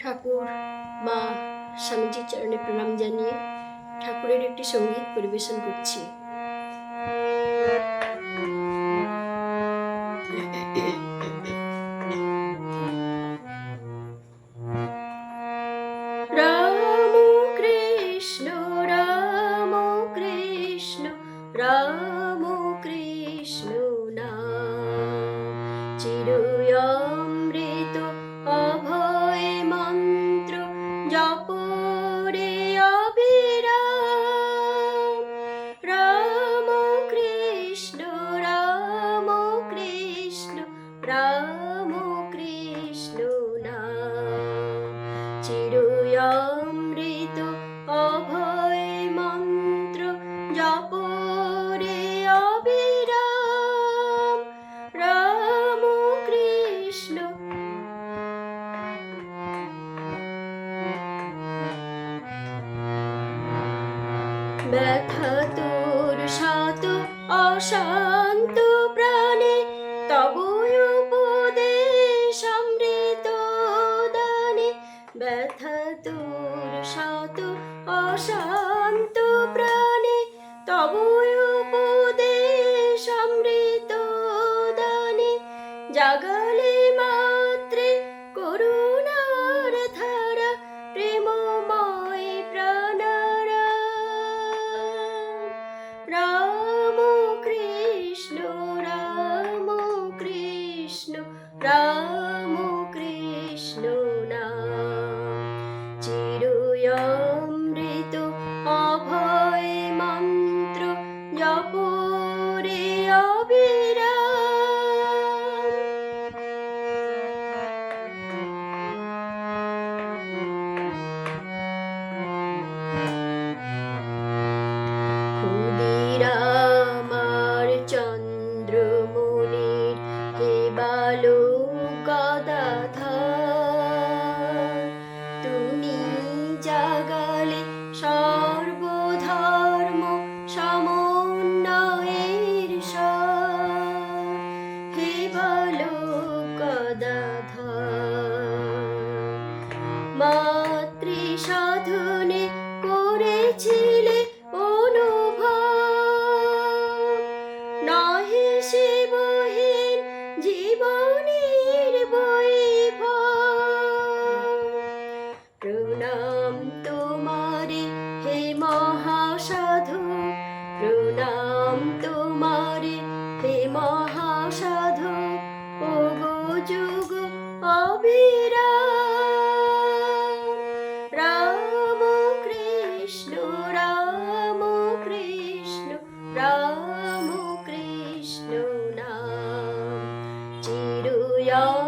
ঠাকুর মা স্বামীজির চরণে প্রণাম জানিয়ে ঠাকুরের একটি সঙ্গীত পরিবেশন করছি। রাম কৃষ্ণ রাম কৃষ্ণ রাম কৃষ্ণ নাম চিরয়মৃত অভয় মন্ত্র জপ রে অবিরাম। রাম কৃষ্ণ রাম কৃষ্ণ রাম কৃষ্ণ নাম চিরয়মৃত অভয় মন্ত্র জপ রে অবিরাম। রাম কৃষ্ণ ব্যথা তোর শত অশান্ত প্রাণে তব উপদেশ অমৃত দানে। ব্যথা তোর শত অশান্ত প্রাণে তব উপদেশ অমৃত দানে। জাগালে মাত্রে করুণার ধারা প্রেমময় প্রাণারা। রাম কৃষ্ণ রাম কৃষ্ণ রাম কৃষ্ণ নাম চিরয়মৃত অভয় মন্ত্র জপ রে অবিরাম। ক্ষুদিরামার চন্দ্রমণির হে বালক গদাধর, তুমি জাগালে সর্বধর্ম সমন্বয়ের স্বর। হে বালক গদাধর, মাতৃ সাধনে করেছিলে অনুভব, নহে শিবহীন জীবনের বৈভব। প্রণাম তোমারে হে মহাসাধু, প্রণাম তোমারে হে মহাসাধু, ওগো যুগ অবিরাম। রাম কৃষ্ণ রাম কৃষ্ণ রাম কৃষ্ণ নাম চিরয়মৃত